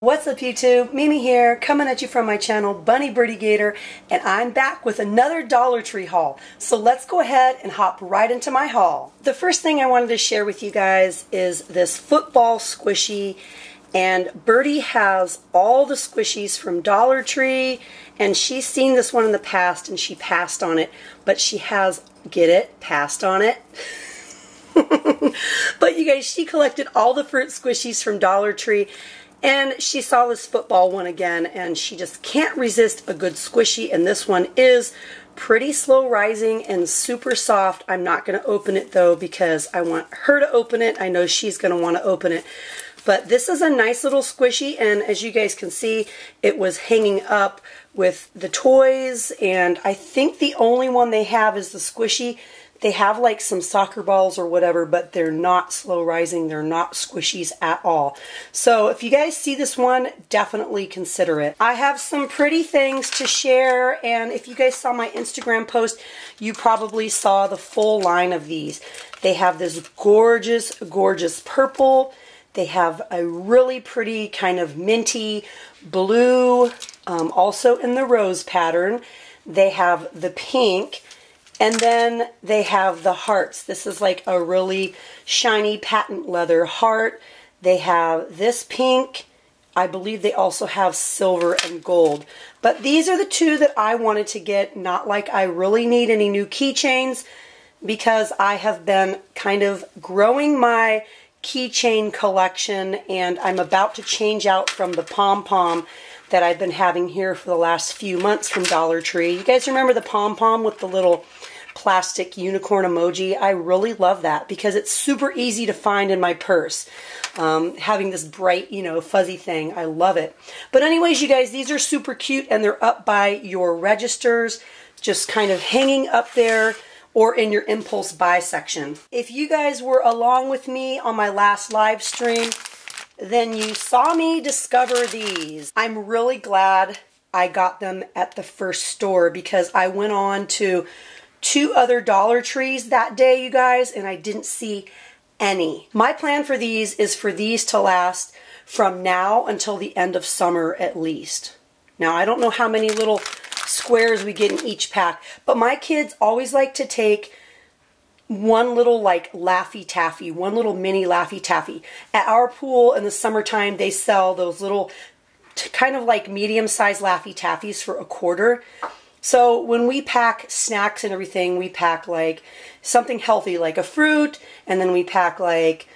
What's up YouTube? Mimi here, coming at you from my channel, Bunny Birdy Gator, and I'm back with another Dollar Tree haul. So let's go ahead and hop right into my haul. The first thing I wanted to share with you guys is this football squishy, and Birdy has all the squishies from Dollar Tree, and she's seen this one in the past and she passed on it, but she has, get it, passed on it. But you guys, she collected all the fruit squishies from Dollar Tree, and she saw this football one again, and she just can't resist a good squishy, and this one is pretty slow rising and super soft. I'm not going to open it though because I want her to open it. I know she's going to want to open it. But this is a nice little squishy, and as you guys can see, it was hanging up with the toys, and I think the only one they have is the squishy. They have like some soccer balls or whatever, but they're not slow rising. They're not squishies at all. So if you guys see this one, definitely consider it. I have some pretty things to share, and if you guys saw my Instagram post, you probably saw the full line of these. They have this gorgeous, gorgeous purple. They have a really pretty kind of minty blue, also in the rose pattern. They have the pink. And then they have the hearts. This is like a really shiny patent leather heart. They have this pink. I believe they also have silver and gold. But these are the two that I wanted to get. Not like I really need any new keychains, because I have been kind of growing my keychain collection, and I'm about to change out from the pom-pom that I've been having here for the last few months from Dollar Tree. You guys remember the pom-pom with the little plastic unicorn emoji? I really love that because it's super easy to find in my purse. Having this bright, you know, fuzzy thing. I love it. But anyways, you guys, these are super cute, and they're up by your registers, just kind of hanging up there, or in your impulse buy section. If you guys were along with me on my last live stream, then you saw me discover these. I'm really glad I got them at the first store, because I went on to 2 other Dollar Trees that day, you guys, and I didn't see any. My plan for these is for these to last from now until the end of summer at least. Now, I don't know how many little squares we get in each pack, but my kids always like to take one little like Laffy Taffy, one little mini Laffy Taffy. At our pool in the summertime, they sell those little kind of like medium-sized Laffy Taffies for $1. So when we pack snacks and everything, we pack like something healthy, like a fruit, and then we pack like,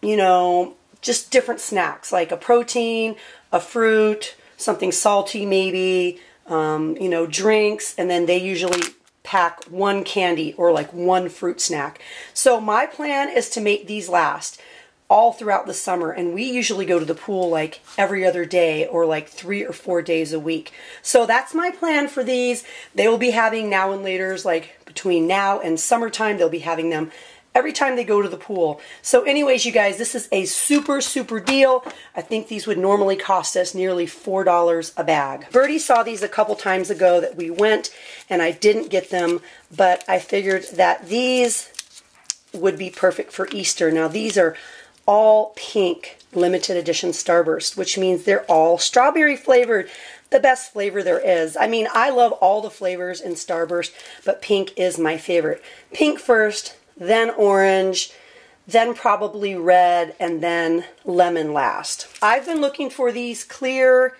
you know, just different snacks, like a protein, a fruit, something salty maybe, you know, drinks, and then they usually pack one candy or like one fruit snack. So my plan is to make these last all throughout the summer, and we usually go to the pool like every other day or like 3 or 4 days a week. So that's my plan for these. They will be having now and laters, like between now and summertime. They'll be having them every time they go to the pool. So anyways, you guys, this is a super, super deal. I think these would normally cost us nearly $4 a bag. Birdy saw these a couple times ago that we went, and I didn't get them, but I figured that these would be perfect for Easter. Now, these are all pink limited edition Starburst, which means they're all strawberry flavored. The best flavor there is. I mean, I love all the flavors in Starburst, but pink is my favorite. Pink first, then orange, then probably red, and then lemon last. I've been looking for these clear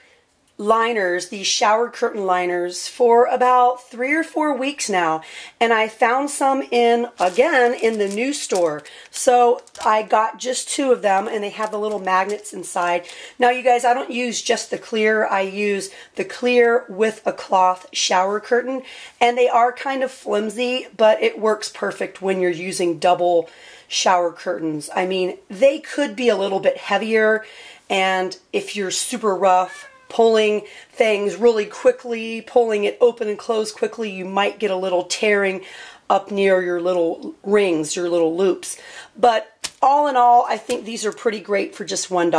liners, these shower curtain liners, for about 3 or 4 weeks now, and I found some again in the new store. So I got just 2 of them, and they have the little magnets inside. Now you guys, I don't use just the clear, I use the clear with a cloth shower curtain, and they are kind of flimsy, but it works perfect when you're using double shower curtains. I mean, they could be a little bit heavier, and if you're super rough, pulling things really quickly, pulling it open and close quickly, you might get a little tearing up near your little rings, your little loops. But all in all, I think these are pretty great for just $1.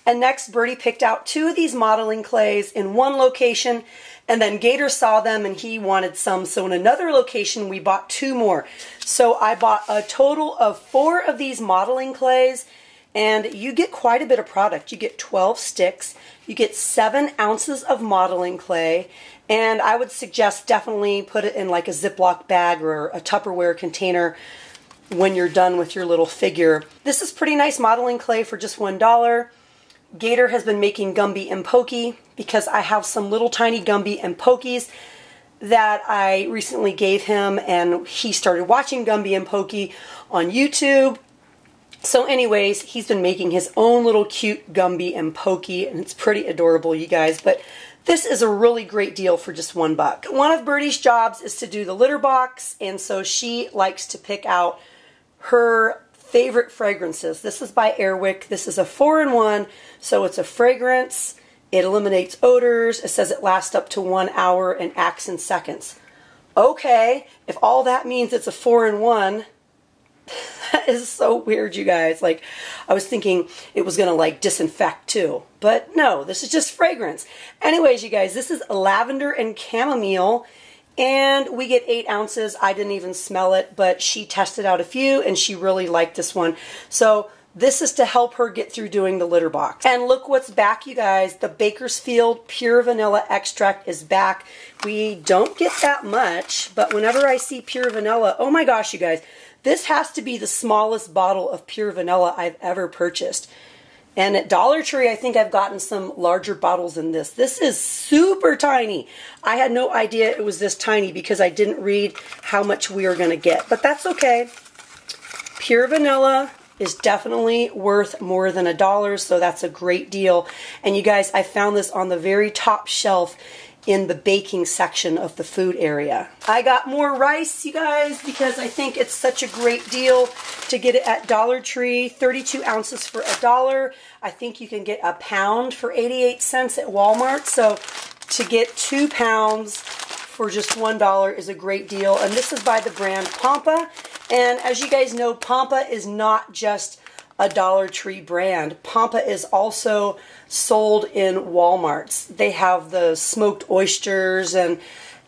And next, Birdy picked out 2 of these modeling clays in one location, and then Gator saw them and he wanted some. So in another location, we bought 2 more. So I bought a total of 4 of these modeling clays, and you get quite a bit of product. You get 12 sticks, you get 7 ounces of modeling clay, and I would suggest definitely put it in like a Ziploc bag or a Tupperware container when you're done with your little figure. This is pretty nice modeling clay for just $1. Gator has been making Gumby and Pokey because I have some little tiny Gumby and Pokies that I recently gave him, and he started watching Gumby and Pokey on YouTube. So anyways, he's been making his own little cute Gumby and Pokey, and it's pretty adorable, you guys. But this is a really great deal for just $1. One of Birdy's jobs is to do the litter box, and so she likes to pick out her favorite fragrances. This is by Wick. This is a 4-in-1, so it's a fragrance. It eliminates odors. It says it lasts up to 1 hour and acts in seconds. Okay, if all that means it's a 4-in-1, that is so weird, you guys. Like, I was thinking it was going to like disinfect too, but no, this is just fragrance. Anyways, you guys, this is lavender and chamomile, and we get 8 ounces. I didn't even smell it, but she tested out a few and she really liked this one. So this is to help her get through doing the litter box. And look what's back, you guys. The Bakersfield Pure Vanilla Extract is back. We don't get that much, but whenever I see pure vanilla, oh my gosh, you guys, this has to be the smallest bottle of pure vanilla I've ever purchased. And at Dollar Tree, I think I've gotten some larger bottles than this. This is super tiny. I had no idea it was this tiny because I didn't read how much we were going to get. But that's okay. Pure vanilla is definitely worth more than $1, so that's a great deal. And you guys, I found this on the very top shelf in the baking section of the food area. I got more rice, you guys, because I think it's such a great deal to get it at Dollar Tree. 32 ounces for $1. I think you can get a pound for 88 cents at Walmart. So to get 2 pounds for just $1 is a great deal. And this is by the brand Pampa. And as you guys know, Pampa is not just a Dollar Tree brand. Pampa is also sold in Walmarts. They have the smoked oysters and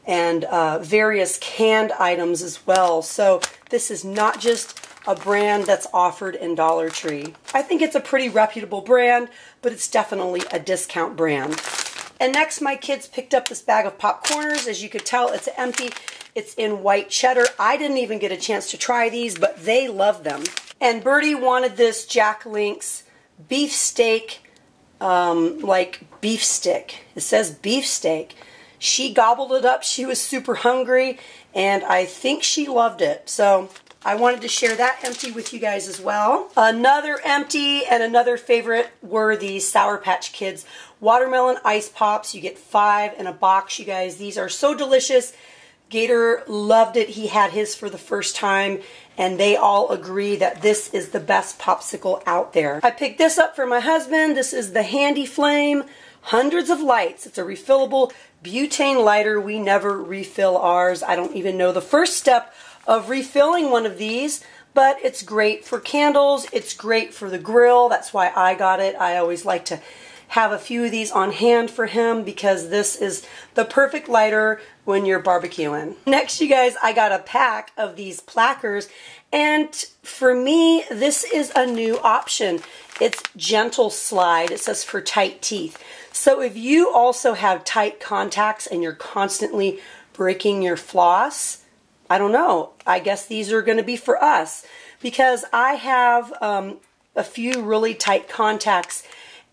various canned items as well. So this is not just a brand that's offered in Dollar Tree. I think it's a pretty reputable brand, but it's definitely a discount brand. And next, my kids picked up this bag of popcorners. As you could tell, it's empty. It's in white cheddar. I didn't even get a chance to try these, but they love them. And Birdy wanted this Jack Link's beef steak, like beef stick. It says beef steak. She gobbled it up. She was super hungry, and I think she loved it. So I wanted to share that empty with you guys as well. Another empty and another favorite were these Sour Patch Kids Watermelon Ice Pops. You get 5 in a box, you guys. These are so delicious. Gator loved it. He had his for the first time, and they all agree that this is the best popsicle out there. I picked this up for my husband. This is the Handy Flame, hundreds of lights. It's a refillable butane lighter. We never refill ours. I don't even know the first step of refilling one of these, but it's great for candles. It's great for the grill. That's why I got it. I always like to have a few of these on hand for him because this is the perfect lighter when you're barbecuing. Next, you guys, I got a pack of these plackers, and for me, this is a new option. It's Gentle Slide. It says for tight teeth. So if you also have tight contacts and you're constantly breaking your floss, I don't know, I guess these are going to be for us because I have a few really tight contacts,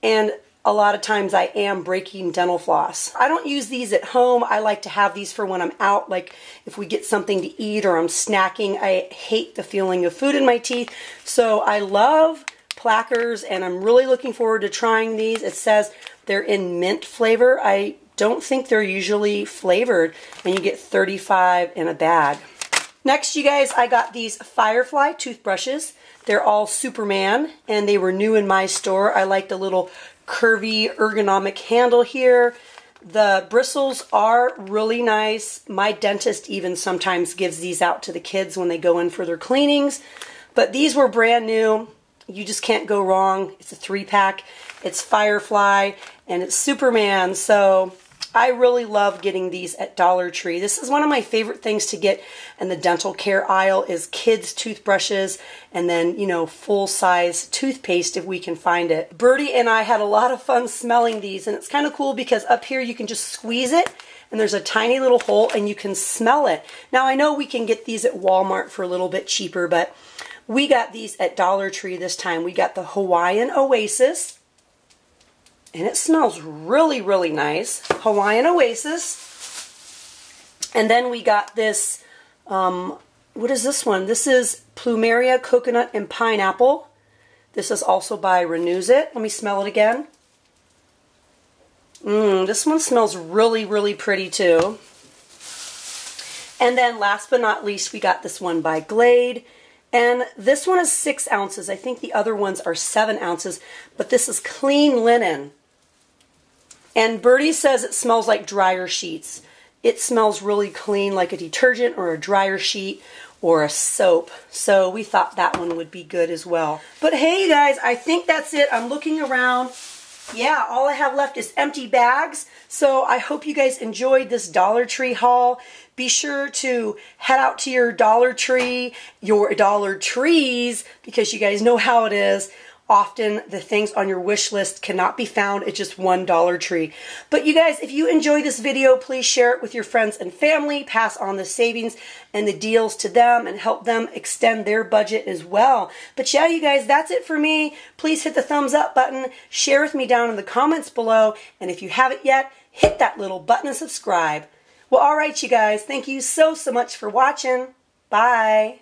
and a lot of times I am breaking dental floss. I don't use these at home. I like to have these for when I'm out, like if we get something to eat or I'm snacking. I hate the feeling of food in my teeth. So I love plackers, and I'm really looking forward to trying these. It says they're in mint flavor. I don't think they're usually flavored, and you get 35 in a bag. Next, you guys, I got these Firefly toothbrushes. They're all Superman, and they were new in my store. I like the little curvy ergonomic handle here. The bristles are really nice. My dentist even sometimes gives these out to the kids when they go in for their cleanings. But these were brand new. You just can't go wrong. It's a 3-pack. It's Firefly and it's Superman. So I really love getting these at Dollar Tree. This is one of my favorite things to get in the dental care aisle is kids' toothbrushes and then, you know, full-size toothpaste if we can find it. Birdy and I had a lot of fun smelling these, and it's kind of cool because up here you can just squeeze it and there's a tiny little hole and you can smell it. Now I know we can get these at Walmart for a little bit cheaper, but we got these at Dollar Tree this time. We got the Hawaiian Oasis. And it smells really, really nice. Hawaiian Oasis. And then we got this, what is this one? This is Plumeria Coconut and Pineapple. This is also by Renews It. Let me smell it again. This one smells really, really pretty too. And then last but not least, we got this one by Glade. And this one is 6 ounces. I think the other ones are 7 ounces. But this is clean linen. And Birdy says it smells like dryer sheets. It smells really clean, like a detergent or a dryer sheet or a soap. So we thought that one would be good as well. But hey, you guys, I think that's it. I'm looking around. Yeah, all I have left is empty bags. So I hope you guys enjoyed this Dollar Tree haul. Be sure to head out to your Dollar Tree, your Dollar Trees, because you guys know how it is. Often the things on your wish list cannot be found at just one Dollar Tree. But you guys, if you enjoy this video, please share it with your friends and family. Pass on the savings and the deals to them and help them extend their budget as well. But yeah, you guys, that's it for me. Please hit the thumbs up button. Share with me down in the comments below. And if you haven't yet, hit that little button and subscribe. Well, all right, you guys. Thank you so much for watching. Bye.